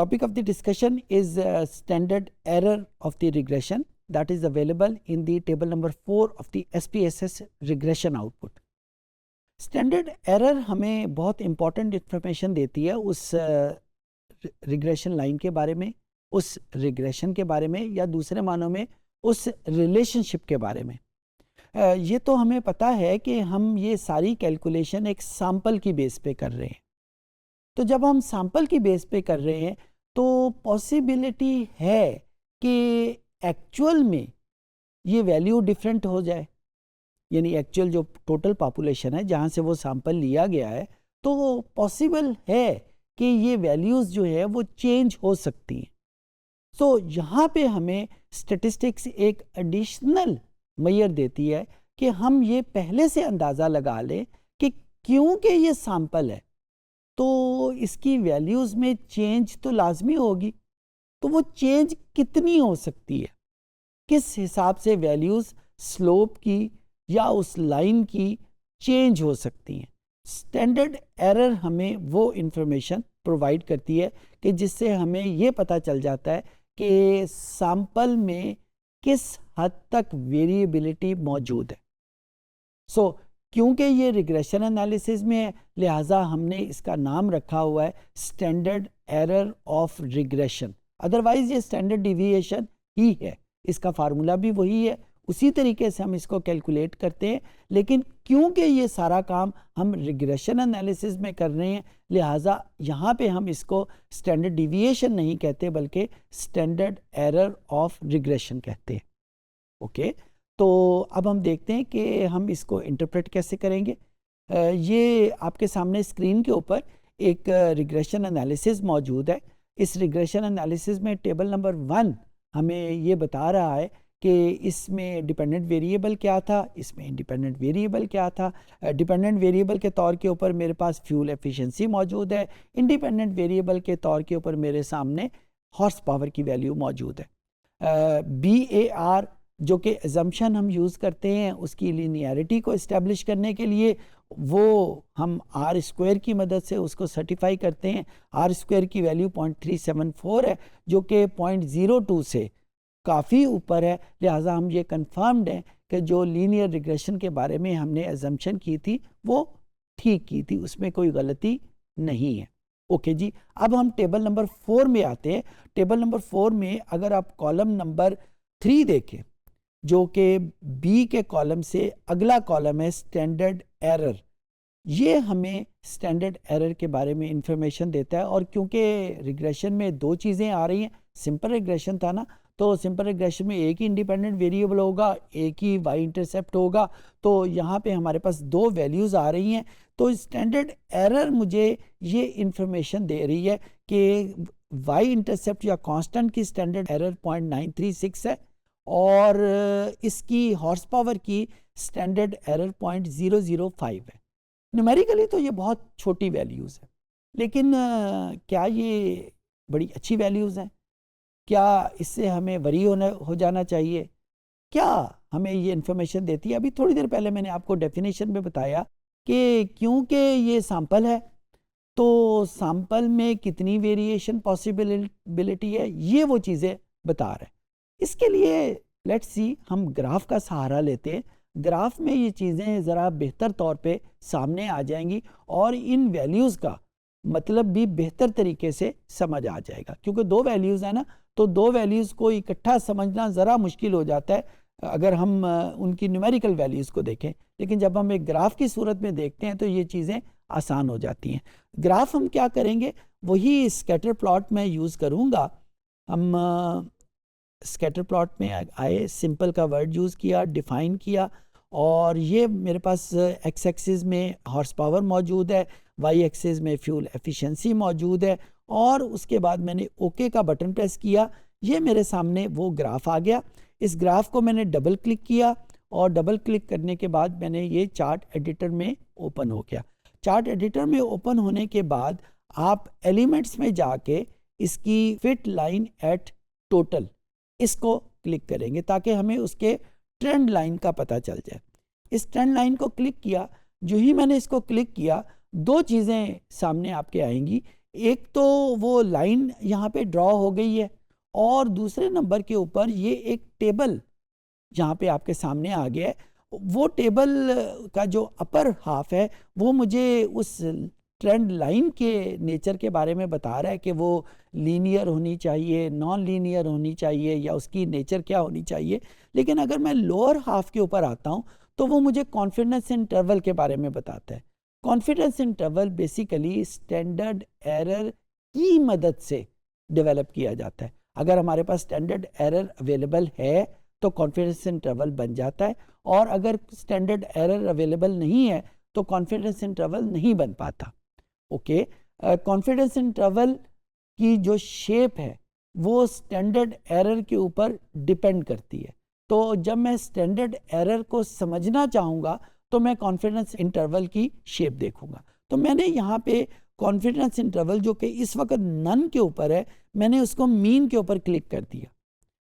topic of the discussion is standard error of the regression that is available in the table number 4 of the SPSS regression output. Standard error हमें बहुत important information देती है उस regression line के बारे में, उस regression के बारे में, या दूसरे मानों में उस रिलेशनशिप के बारे में। ये तो हमें पता है कि हम ये सारी कैलकुलेशन एक सैंपल की बेस पे कर रहे हैं। तो जब हम सैंपल की बेस पे कर रहे हैं तो पॉसिबिलिटी है कि एक्चुअल में ये वैल्यू डिफरेंट हो जाए, यानी एक्चुअल जो टोटल पॉपुलेशन है जहाँ से वो सैंपल लिया गया है, तो पॉसिबल है कि ये वैल्यूज़ जो है वो चेंज हो सकती हैं। तो यहाँ पे हमें स्टैटिस्टिक्स एक एडिशनल मेजर देती है कि हम ये पहले से अंदाज़ा लगा लें कि क्योंकि ये सैंपल है तो इसकी वैल्यूज़ में चेंज तो लाजमी होगी, तो वो चेंज कितनी हो सकती है, किस हिसाब से वैल्यूज़ स्लोप की या उस लाइन की चेंज हो सकती हैं। स्टैंडर्ड एरर हमें वो इंफॉर्मेशन प्रोवाइड करती है कि जिससे हमें ये पता चल जाता है कि सैंपल में किस हद तक वेरिएबिलिटी मौजूद है। क्योंकि ये रिग्रेशन एनालिसिस में है, लिहाजा हमने इसका नाम रखा हुआ है standard error of regression. Otherwise ये स्टैंडर्ड डिविएशन ही है, इसका फार्मूला भी वही है, उसी तरीके से हम इसको कैलकुलेट करते हैं। लेकिन क्योंकि ये सारा काम हम रिग्रेशन एनालिसिस में कर रहे हैं, लिहाजा यहाँ पे हम इसको स्टैंडर्ड डिविएशन नहीं कहते बल्कि स्टैंडर्ड एरर ऑफ रिग्रेशन कहते हैं। ओके, तो अब हम देखते हैं कि हम इसको इंटरप्रेट कैसे करेंगे। ये आपके सामने स्क्रीन के ऊपर एक रिग्रेशन एनालिसिस मौजूद है। इस रिग्रेशन एनालिसिस में टेबल नंबर 1 हमें ये बता रहा है कि इसमें डिपेंडेंट वेरिएबल क्या था, इसमें इंडिपेंडेंट वेरिएबल क्या था। डिपेंडेंट वेरिएबल के तौर के ऊपर मेरे पास फ्यूल एफिशिएंसी मौजूद है, इंडिपेंडेंट वेरिएबल के तौर के ऊपर मेरे सामने हॉर्स पावर की वैल्यू मौजूद है। BAR जो कि एजम्पशन हम यूज़ करते हैं उसकी लीनियरिटी को इस्टेब्लिश करने के लिए, वो हम R² की मदद से उसको सर्टिफाई करते हैं। R² की वैल्यू 0.374 है जो कि 0.02 से काफ़ी ऊपर है, लिहाजा हम ये कंफर्म्ड हैं कि जो लीनियर रिग्रेशन के बारे में हमने एजम्पशन की थी वो ठीक की थी, उसमें कोई गलती नहीं है। ओके जी, अब हम टेबल नंबर 4 में आते हैं। टेबल नंबर 4 में अगर आप कॉलम नंबर 3 देखें जो कि बी के कॉलम से अगला कॉलम है स्टैंडर्ड एरर, ये हमें स्टैंडर्ड एरर के बारे में इंफॉर्मेशन देता है। और क्योंकि रिग्रेशन में 2 चीज़ें आ रही हैं, सिंपल रिग्रेशन था ना, तो सिंपल रिग्रेशन में एक ही इंडिपेंडेंट वेरिएबल होगा, एक ही वाई इंटरसेप्ट होगा, तो यहाँ पे हमारे पास 2 वैल्यूज़ आ रही हैं। तो स्टैंडर्ड एरर मुझे ये इंफॉर्मेशन दे रही है कि वाई इंटरसेप्ट या कांस्टेंट की स्टैंडर्ड एरर 0.936 है और इसकी हॉर्स पावर की स्टैंडर्ड एरर 0.005 है। न्यूमेरिकली तो ये बहुत छोटी वैल्यूज़ है, लेकिन क्या ये बड़ी अच्छी वैल्यूज़ हैं? क्या इससे हमें वरी हो जाना चाहिए? क्या हमें ये इन्फॉर्मेशन देती है? अभी थोड़ी देर पहले मैंने आपको डेफिनेशन में बताया कि क्योंकि ये सैंपल है तो सैंपल में कितनी वेरिएशन पॉसिबिलिटी है, ये वो चीज़ें बता रहे हैं। इसके लिए लेट्स सी हम ग्राफ का सहारा लेते हैं। ग्राफ में ये चीज़ें ज़रा बेहतर तौर पे सामने आ जाएंगी और इन वैल्यूज़ का मतलब भी बेहतर तरीके से समझ आ जाएगा, क्योंकि 2 वैल्यूज़ है ना, तो 2 वैल्यूज़ को इकट्ठा समझना ज़रा मुश्किल हो जाता है अगर हम उनकी न्यूमेरिकल वैल्यूज़ को देखें। लेकिन जब हम एक ग्राफ की सूरत में देखते हैं तो ये चीज़ें आसान हो जाती हैं। ग्राफ हम क्या करेंगे, वही स्कैटर प्लॉट में यूज़ करूँगा। हम स्कैटर प्लॉट में आए, सिंपल का वर्ड यूज़ किया, डिफ़ाइन किया, और ये मेरे पास एक्स एक्सिस में हॉर्स पावर मौजूद है, वाई एक्सिस में फ्यूल एफिशिएंसी मौजूद है, और उसके बाद मैंने ओके का बटन प्रेस किया। ये मेरे सामने वो ग्राफ आ गया। इस ग्राफ को मैंने डबल क्लिक किया और डबल क्लिक करने के बाद मैंने ये चार्ट एडिटर में ओपन हो गया। चार्ट एडिटर में ओपन होने के बाद आप एलिमेंट्स में जाके इसकी फिट लाइन एट टोटल इसको क्लिक करेंगे ताकि हमें उसके ट्रेंड लाइन का पता चल जाए। इस ट्रेंड लाइन को क्लिक किया, जो ही मैंने इसको क्लिक किया 2 चीज़ें सामने आपके आएंगी। एक तो वो लाइन यहाँ पे ड्रॉ हो गई है, और दूसरे नंबर के ऊपर ये एक टेबल यहाँ पे आपके सामने आ गया है। वो टेबल का जो अपर हाफ है वो मुझे उस ट्रेंड लाइन के नेचर के बारे में बता रहा है कि वो लीनियर होनी चाहिए, नॉन लीनियर होनी चाहिए, या उसकी नेचर क्या होनी चाहिए। लेकिन अगर मैं लोअर हाफ के ऊपर आता हूँ तो वो मुझे कॉन्फिडेंस इंटरवल के बारे में बताता है। Confidence interval basically standard error की मदद से डेवलप किया जाता है। अगर हमारे पास स्टैंडर्ड एरर अवेलेबल है तो कॉन्फिडेंस इंटरवल बन जाता है, और अगर स्टैंडर्ड एरर अवेलेबल नहीं है तो कॉन्फिडेंस इंटरवल नहीं बन पाता। ओके, कॉन्फिडेंस इंटरवल की जो शेप है वो स्टैंडर्ड एरर के ऊपर डिपेंड करती है। तो जब मैं स्टैंडर्ड एरर को समझना चाहूँगा तो मैं कॉन्फिडेंस इंटरवल की शेप देखूंगा। तो मैंने यहाँ पे कॉन्फिडेंस इंटरवल जो कि इस वक्त नन के ऊपर है, मैंने उसको मीन के ऊपर क्लिक कर दिया।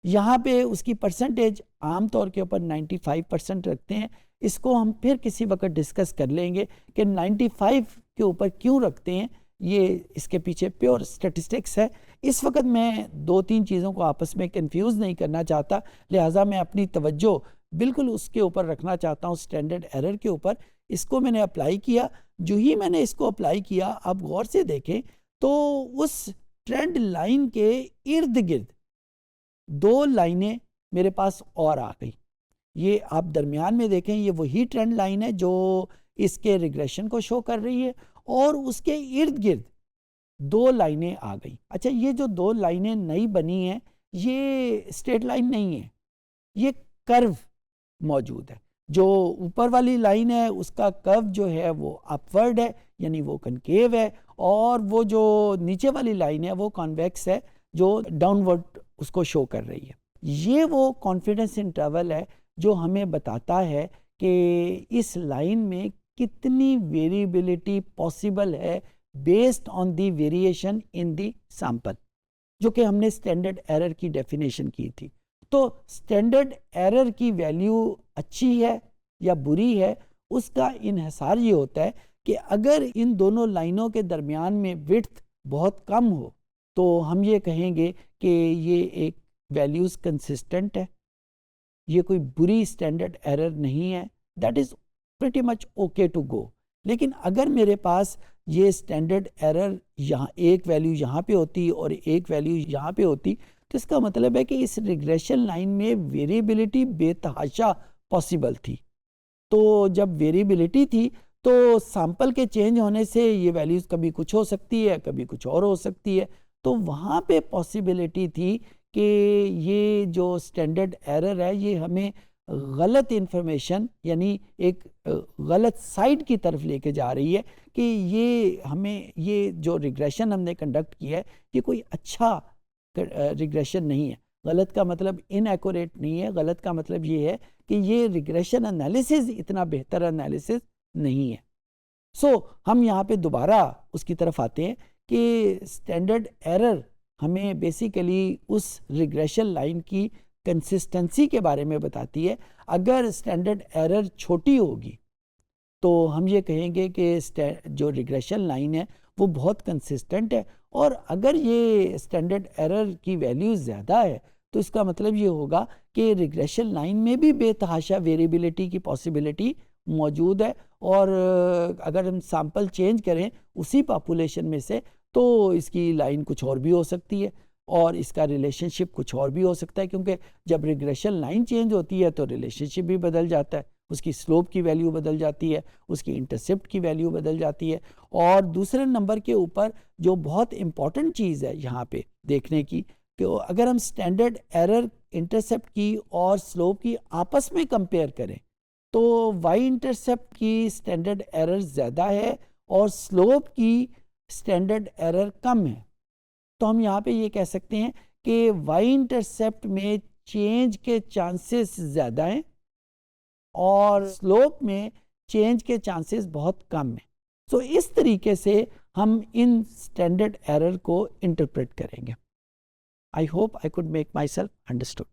यहाँ पे उसकी परसेंटेज आमतौर के ऊपर 95% रखते हैं। इसको हम फिर किसी वक्त डिस्कस कर लेंगे कि 95 के ऊपर क्यों रखते हैं, ये इसके पीछे प्योर स्टैटिस्टिक्स है। इस वक्त मैं दो तीन चीज़ों को आपस में कंफ्यूज नहीं करना चाहता, लिहाजा मैं अपनी तवज्जो बिल्कुल उसके ऊपर रखना चाहता हूँ, स्टैंडर्ड एरर के ऊपर। इसको मैंने अप्लाई किया। जो ही मैंने इसको अप्लाई किया, आप गौर से देखें तो उस ट्रेंड लाइन के इर्द गिर्द दो लाइनें मेरे पास और आ गई। ये आप दरमियान में देखें, ये वही ट्रेंड लाइन है जो इसके रिग्रेशन को शो कर रही है, और उसके इर्द गिर्द दो लाइनें आ गई। अच्छा, ये जो दो लाइनें नई बनी हैं ये स्ट्रेट लाइन नहीं है, ये कर्व मौजूद है। जो ऊपर वाली लाइन है उसका कर्व जो है वो अपवर्ड है, यानी वो कनकेव है, और वो जो नीचे वाली लाइन है वो कॉन्वेक्स है, जो डाउनवर्ड उसको शो कर रही है। ये वो कॉन्फिडेंस इंटरवल है जो हमें बताता है कि इस लाइन में कितनी वेरिएबिलिटी पॉसिबल है based on the variation in the sample, जो कि हमने स्टैंडर्ड एरर की डेफिनेशन की थी। तो स्टैंडर्ड एरर की वैल्यू अच्छी है या बुरी है, उसका इन्हिसार ये होता है कि अगर इन दोनों लाइनों के दरमियान में विड्थ बहुत कम हो तो हम ये कहेंगे कि ये एक वैल्यूज़ कंसिस्टेंट है, ये कोई बुरी स्टैंडर्ड एरर नहीं है, that is pretty much okay to go. लेकिन अगर मेरे पास ये स्टैंडर्ड एरर यहाँ एक वैल्यू यहाँ पे होती और एक वैल्यू यहाँ पे होती, तो इसका मतलब है कि इस रिग्रेशन लाइन में वेरिएबिलिटी बेतहाशा पॉसिबल थी। तो जब वेरिएबिलिटी थी तो सैंपल के चेंज होने से ये वैल्यूज़ कभी कुछ हो सकती है, कभी कुछ और हो सकती है। तो वहाँ पे पॉसिबिलिटी थी कि ये जो स्टैंडर्ड एरर है ये हमें गलत इंफॉर्मेशन, यानी एक गलत साइड की तरफ लेके जा रही है, कि ये हमें ये जो रिग्रेशन हमने कंडक्ट किया है ये कोई अच्छा रिग्रेशन नहीं है। गलत का मतलब इनएक्यूरेट नहीं है, गलत का मतलब ये है कि ये रिग्रेशन एनालिसिस इतना बेहतर एनालिसिस नहीं है। हम यहाँ पे दोबारा उसकी तरफ आते हैं कि स्टैंडर्ड एरर हमें बेसिकली उस रिग्रेशन लाइन की कंसिस्टेंसी के बारे में बताती है। अगर स्टैंडर्ड एरर छोटी होगी तो हम ये कहेंगे कि जो रिग्रेशन लाइन है वो बहुत कंसिस्टेंट है, और अगर ये स्टैंडर्ड एरर की वैल्यू ज़्यादा है तो इसका मतलब ये होगा कि रिग्रेशन लाइन में भी बेतहाशा वेरिएबिलिटी की पॉसिबिलिटी मौजूद है, और अगर हम सैंपल चेंज करें उसी पॉपुलेशन में से तो इसकी लाइन कुछ और भी हो सकती है, और इसका रिलेशनशिप कुछ और भी हो सकता है, क्योंकि जब रिग्रेशन लाइन चेंज होती है तो रिलेशनशिप भी बदल जाता है, उसकी स्लोप की वैल्यू बदल जाती है, उसकी इंटरसेप्ट की वैल्यू बदल जाती है। और दूसरे नंबर के ऊपर जो बहुत इंपॉर्टेंट चीज़ है यहाँ पे देखने की, कि अगर हम स्टैंडर्ड एरर, इंटरसेप्ट की और स्लोप की आपस में कंपेयर करें तो वाई इंटरसेप्ट की स्टैंडर्ड एरर ज़्यादा है और स्लोप की स्टैंडर्ड एरर कम है। तो हम यहाँ पे ये कह सकते हैं कि वाई इंटरसेप्ट में चेंज के चांसेस ज़्यादा हैं और स्लोप में चेंज के चांसेस बहुत कम हैं। तो इस तरीके से हम इन स्टैंडर्ड एरर को इंटरप्रेट करेंगे। I hope I could make my self understood.